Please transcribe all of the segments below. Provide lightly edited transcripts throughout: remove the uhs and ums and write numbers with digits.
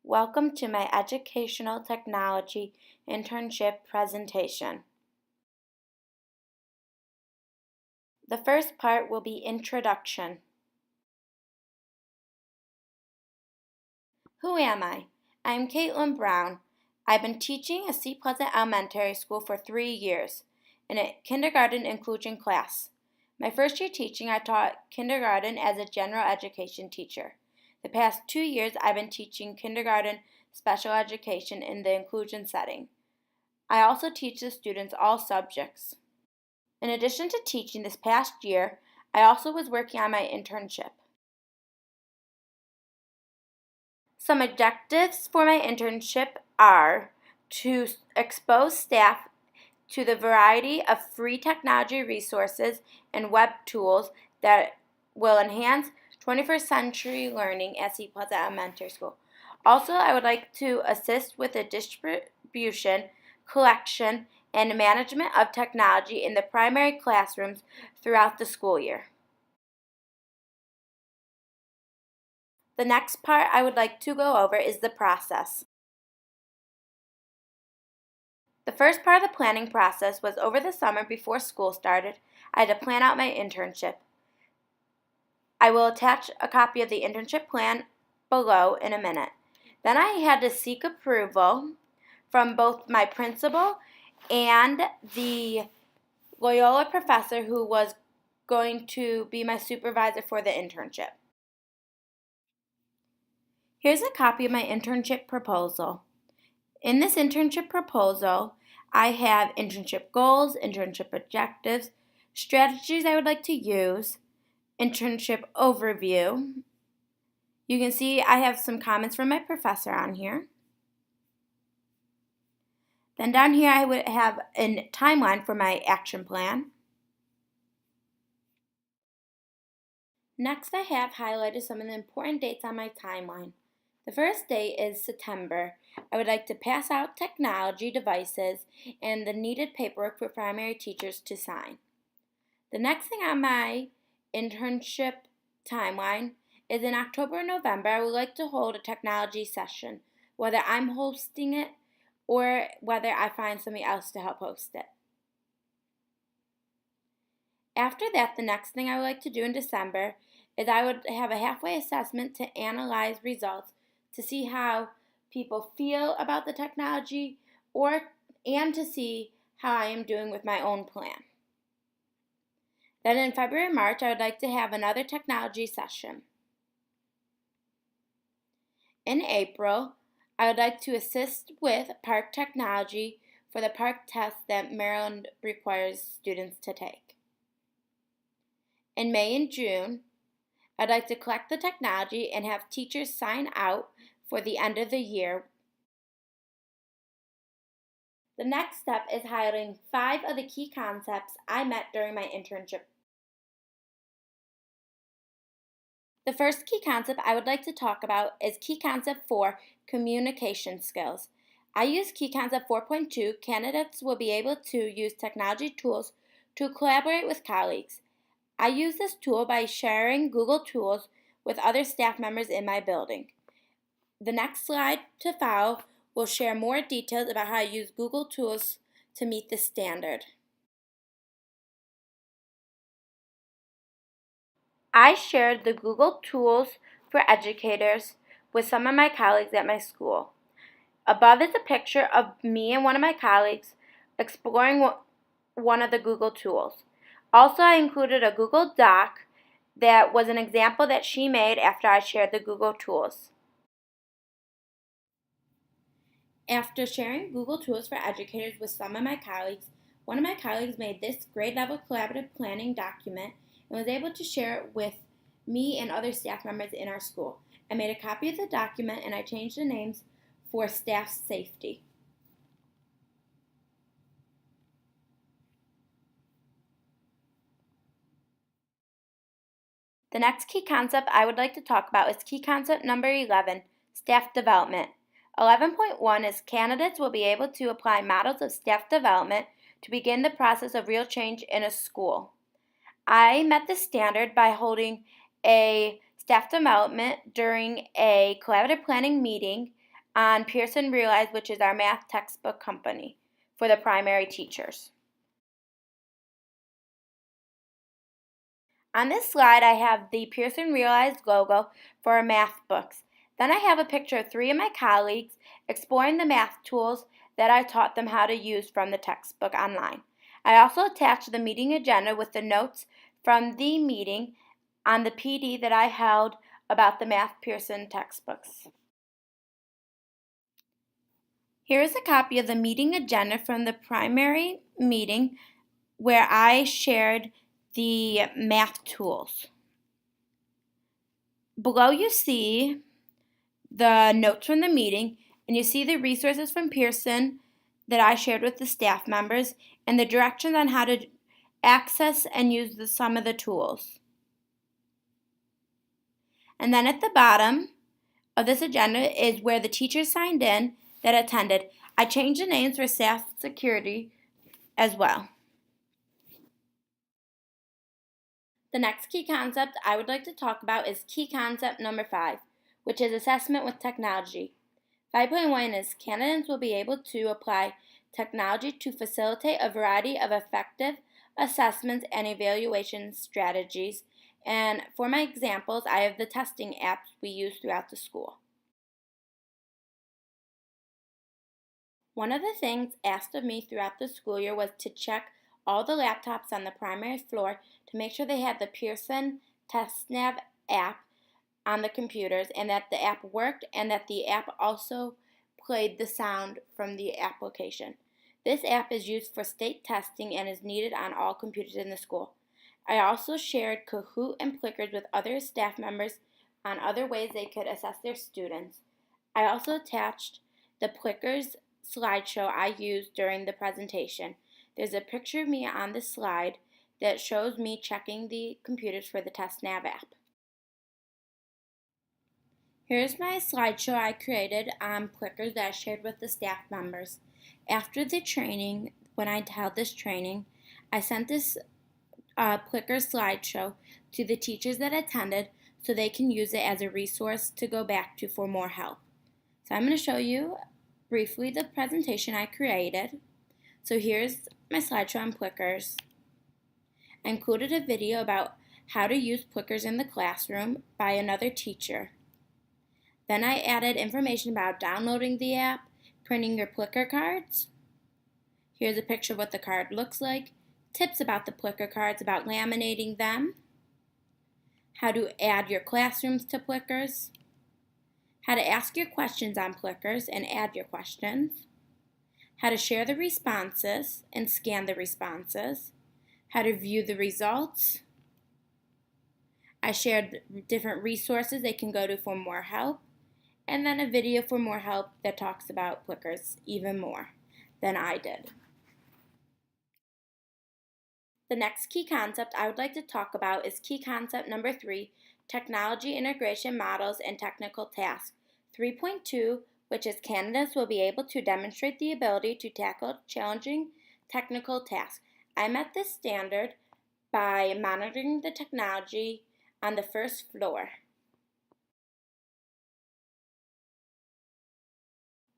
Welcome to my Educational Technology Internship Presentation. The first part will be Introduction. Who am I? I'm Caitlin Brown. I've been teaching at C. Pleasant Elementary School for 3 years in a kindergarten inclusion class. My first year teaching, I taught kindergarten as a general education teacher. The past 2 years, I've been teaching kindergarten special education in the inclusion setting. I also teach the students all subjects. In addition to teaching this past year, I also was working on my internship. Some objectives for my internship are to expose staff to the variety of free technology resources and web tools that will enhance 21st century learning at C. Pleasant Elementary School. Also, I would like to assist with the distribution, collection, and management of technology in the primary classrooms throughout the school year. The next part I would like to go over is the process. The first part of the planning process was over the summer before school started. I had to plan out my internship. I will attach a copy of the internship plan below in a minute. Then I had to seek approval from both my principal and the Loyola professor who was going to be my supervisor for the internship. Here's a copy of my internship proposal. In this internship proposal, I have internship goals, internship objectives, strategies I would like to use, internship overview. You can see I have some comments from my professor on here. Then down here I would have a timeline for my action plan. Next I have highlighted some of the important dates on my timeline. The first date is September. I would like to pass out technology devices and the needed paperwork for primary teachers to sign. The next thing on my internship timeline is in October and November. I would like to hold a technology session, whether I'm hosting it or whether I find somebody else to help host it. After that, the next thing I would like to do in December is I would have a halfway assessment to analyze results to see how people feel about the technology and to see how I am doing with my own plan. Then in February and March, I would like to have another technology session. In April, I would like to assist with park technology for the park test that Maryland requires students to take. In May and June, I'd like to collect the technology and have teachers sign out for the end of the year. The next step is highlighting 5 of the key concepts I met during my internship. The first key concept I would like to talk about is key concept 4, communication skills. I use key concept 4.2. Candidates will be able to use technology tools to collaborate with colleagues. I use this tool by sharing Google Tools with other staff members in my building. The next slide to follow will share more details about how I use Google Tools to meet this standard. I shared the Google Tools for Educators with some of my colleagues at my school. Above is a picture of me and one of my colleagues exploring one of the Google Tools. Also, I included a Google Doc that was an example that she made after I shared the Google Tools. After sharing Google Tools for Educators with some of my colleagues, one of my colleagues made this grade level collaborative planning document and was able to share it with me and other staff members in our school. I made a copy of the document and I changed the names for staff safety. The next key concept I would like to talk about is key concept number 11, staff development. 11.1 is candidates will be able to apply models of staff development to begin the process of real change in a school. I met this standard by holding a staff development during a collaborative planning meeting on Pearson Realize, which is our math textbook company for the primary teachers. On this slide, I have the Pearson Realize logo for our math books. Then I have a picture of 3 of my colleagues exploring the math tools that I taught them how to use from the textbook online. I also attached the meeting agenda with the notes from the meeting on the PD that I held about the Math Pearson textbooks. Here is a copy of the meeting agenda from the primary meeting where I shared the math tools. Below you see the notes from the meeting, and you see the resources from Pearson that I shared with the staff members and the directions on how to access and use some of the tools. And then at the bottom of this agenda is where the teachers signed in that attended. I changed the names for staff security as well. The next key concept I would like to talk about is key concept number 5, which is assessment with technology. 5.1 is candidates will be able to apply technology to facilitate a variety of effective assessments and evaluation strategies. And for my examples, I have the testing apps we use throughout the school. One of the things asked of me throughout the school year was to check all the laptops on the primary floor to make sure they had the Pearson TestNav app on the computers and that the app worked and that the app also played the sound from the application. This app is used for state testing and is needed on all computers in the school. I also shared Kahoot and Plickers with other staff members on other ways they could assess their students. I also attached the Plickers slideshow I used during the presentation. There's a picture of me on the slide that shows me checking the computers for the TestNav app. Here's my slideshow I created on Plickers that I shared with the staff members. After the training, when I held this training, I sent this Plickers slideshow to the teachers that attended so they can use it as a resource to go back to for more help. So I'm going to show you briefly the presentation I created. So here's my slideshow on Plickers. I included a video about how to use Plickers in the classroom by another teacher. Then I added information about downloading the app, printing your Plicker cards. Here's a picture of what the card looks like, tips about the Plicker cards, about laminating them, how to add your classrooms to Plickers, how to ask your questions on Plickers and add your questions, how to share the responses and scan the responses, how to view the results. I shared different resources they can go to for more help, and then a video for more help that talks about Plickers even more than I did. The next key concept I would like to talk about is key concept number 3, technology integration models and technical tasks. 3.2, which is candidates will be able to demonstrate the ability to tackle challenging technical tasks. I met this standard by monitoring the technology on the first floor.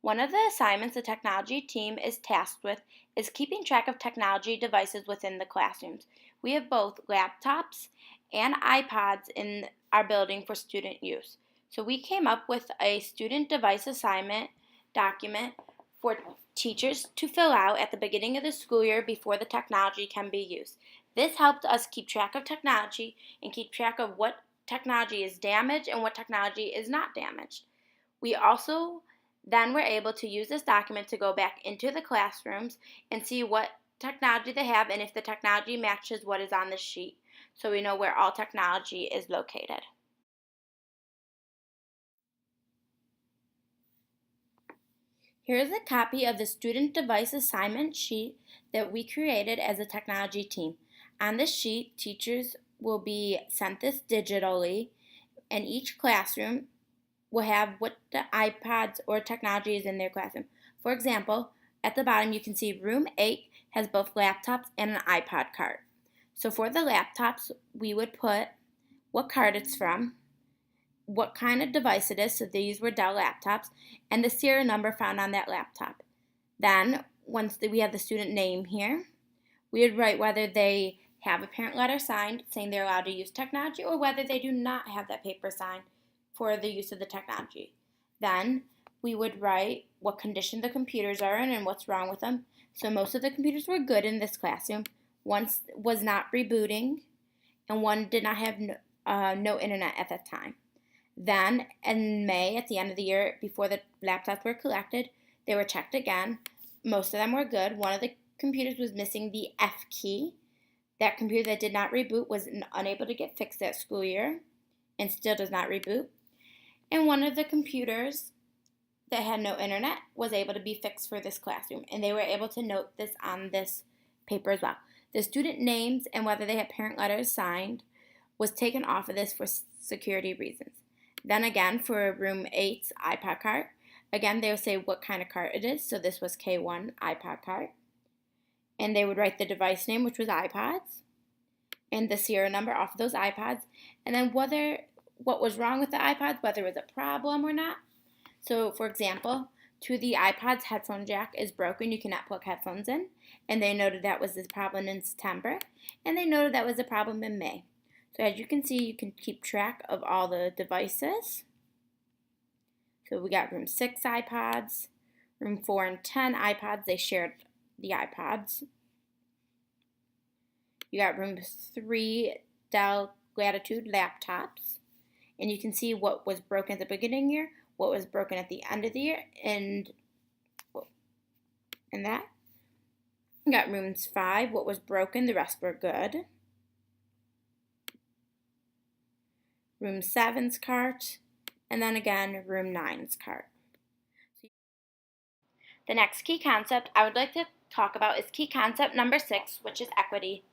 One of the assignments the technology team is tasked with is keeping track of technology devices within the classrooms. We have both laptops and iPods in our building for student use. So we came up with a student device assignment document for teachers to fill out at the beginning of the school year before the technology can be used. This helped us keep track of technology and keep track of what technology is damaged and what technology is not damaged. We also then were able to use this document to go back into the classrooms and see what technology they have and if the technology matches what is on the sheet, so we know where all technology is located. Here is a copy of the student device assignment sheet that we created as a technology team. On this sheet, teachers will be sent this digitally, and each classroom will have what the iPads or technology is in their classroom. For example, at the bottom you can see room 8 has both laptops and an iPod cart. So for the laptops, we would put what cart it's from, what kind of device it is, so these were Dell laptops, and the serial number found on that laptop. Then, once we have the student name here, we would write whether they have a parent letter signed saying they're allowed to use technology or whether they do not have that paper signed for the use of the technology. Then we would write what condition the computers are in and what's wrong with them. So most of the computers were good in this classroom. One was not rebooting, and one did not have no internet at that time. Then in May, at the end of the year, before the laptops were collected, they were checked again. Most of them were good. One of the computers was missing the F key. That computer that did not reboot was unable to get fixed that school year and still does not reboot. And one of the computers that had no internet was able to be fixed for this classroom, and they were able to note this on this paper as well. The student names and whether they had parent letters signed was taken off of this for security reasons. Then again, for room 8's iPod cart, again, they would say what kind of cart it is. So this was K1 iPod cart. And they would write the device name, which was iPods, and the serial number off of those iPods, and then what was wrong with the iPods, whether it was a problem or not. So, for example, to the iPod's headphone jack is broken. You cannot plug headphones in. And they noted that was the problem in September. And they noted that was a problem in May. So as you can see, you can keep track of all the devices. So we got room 6 iPods, room 4 and 10 iPods. They shared the iPods. You got room 3 Dell Latitude laptops. And you can see what was broken at the beginning year, what was broken at the end of the year, and that. We got rooms 5, what was broken, the rest were good. Room 7's cart, and then again, room 9's cart. The next key concept I would like to talk about is key concept number 6, which is equity.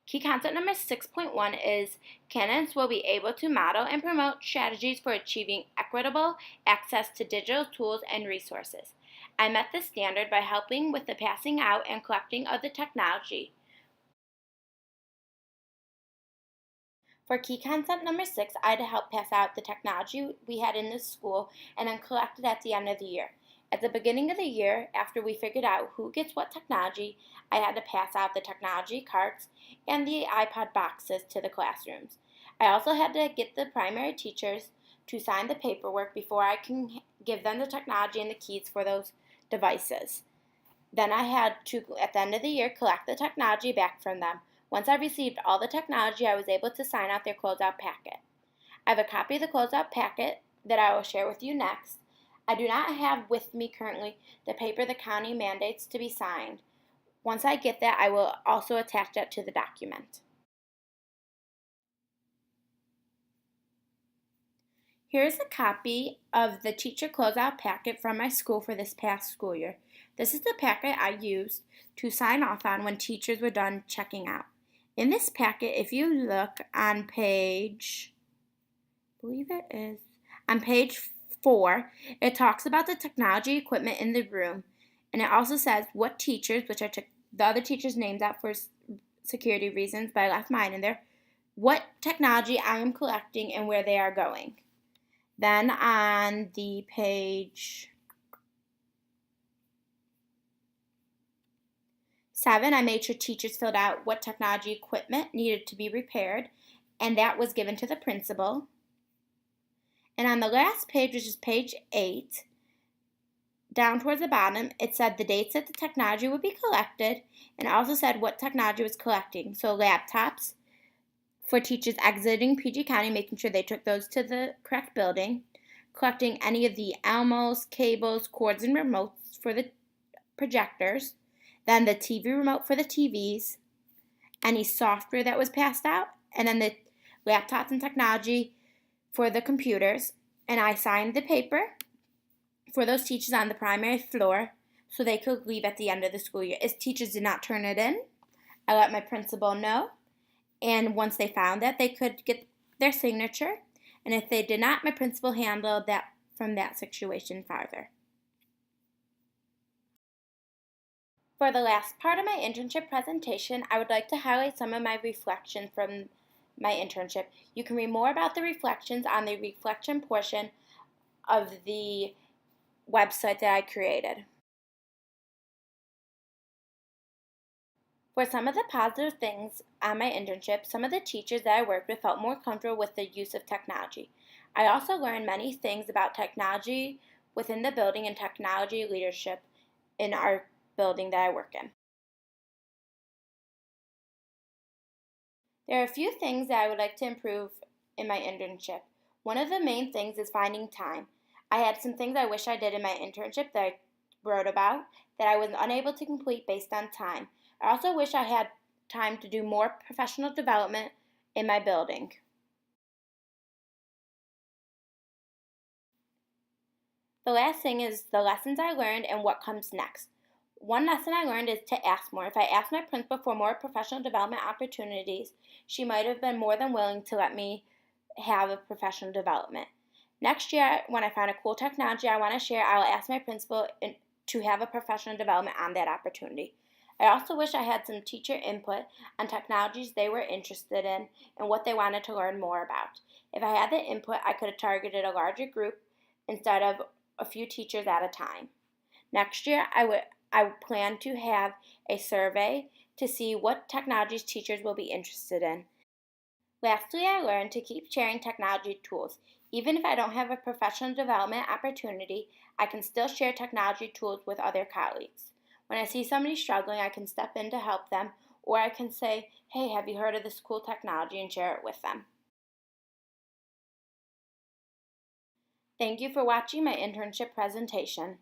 Key concept number 6.1 is candidates will be able to model and promote strategies for achieving equitable access to digital tools and resources. I met this standard by helping with the passing out and collecting of the technology. For key concept number 6, I had to help pass out the technology we had in this school and then collect it at the end of the year. At the beginning of the year, after we figured out who gets what technology, I had to pass out the technology carts and the iPod boxes to the classrooms. I also had to get the primary teachers to sign the paperwork before I can give them the technology and the keys for those devices. Then I had to, at the end of the year, collect the technology back from them. Once I received all the technology, I was able to sign out their closeout packet. I have a copy of the closeout packet that I will share with you next. I do not have with me currently the paper the county mandates to be signed. Once I get that, I will also attach that to the document. Here is a copy of the teacher closeout packet from my school for this past school year. This is the packet I used to sign off on when teachers were done checking out. In this packet, if you look on page 4, it talks about the technology equipment in the room, and it also says what teachers, which I took the other teachers' names out for security reasons, but I left mine in there, what technology I am collecting and where they are going. Then on the page 7, I made sure teachers filled out what technology equipment needed to be repaired, and that was given to the principal. And on the last page, which is page 8, down towards the bottom, it said the dates that the technology would be collected, and it also said what technology was collecting. So laptops for teachers exiting PG County, making sure they took those to the correct building, collecting any of the Elmos, cables, cords, and remotes for the projectors, then the TV remote for the TVs, any software that was passed out, and then the laptops and technology for the computers. And I signed the paper for those teachers on the primary floor so they could leave at the end of the school year. If teachers did not turn it in, I let my principal know, and once they found that, they could get their signature, and if they did not, my principal handled that from that situation farther. For the last part of my internship presentation, I would like to highlight some of my reflections from my internship, you can read more about the reflections on the reflection portion of the website that I created. For some of the positive things on my internship, some of the teachers that I worked with felt more comfortable with the use of technology. I also learned many things about technology within the building and technology leadership in our building that I work in. There are a few things that I would like to improve in my internship. One of the main things is finding time. I had some things I wish I did in my internship that I wrote about that I was unable to complete based on time. I also wish I had time to do more professional development in my building. The last thing is the lessons I learned and what comes next. One lesson I learned is to ask more. If I asked my principal for more professional development opportunities, she might have been more than willing to let me have a professional development. Next year, when I find a cool technology I want to share, I will ask my principal to have a professional development on that opportunity. I also wish I had some teacher input on technologies they were interested in and what they wanted to learn more about. If I had the input, I could have targeted a larger group instead of a few teachers at a time. Next year, I would plan to have a survey to see what technologies teachers will be interested in. Lastly, I learned to keep sharing technology tools. Even if I don't have a professional development opportunity, I can still share technology tools with other colleagues. When I see somebody struggling, I can step in to help them, or I can say, hey, have you heard of this cool technology, and share it with them. Thank you for watching my internship presentation.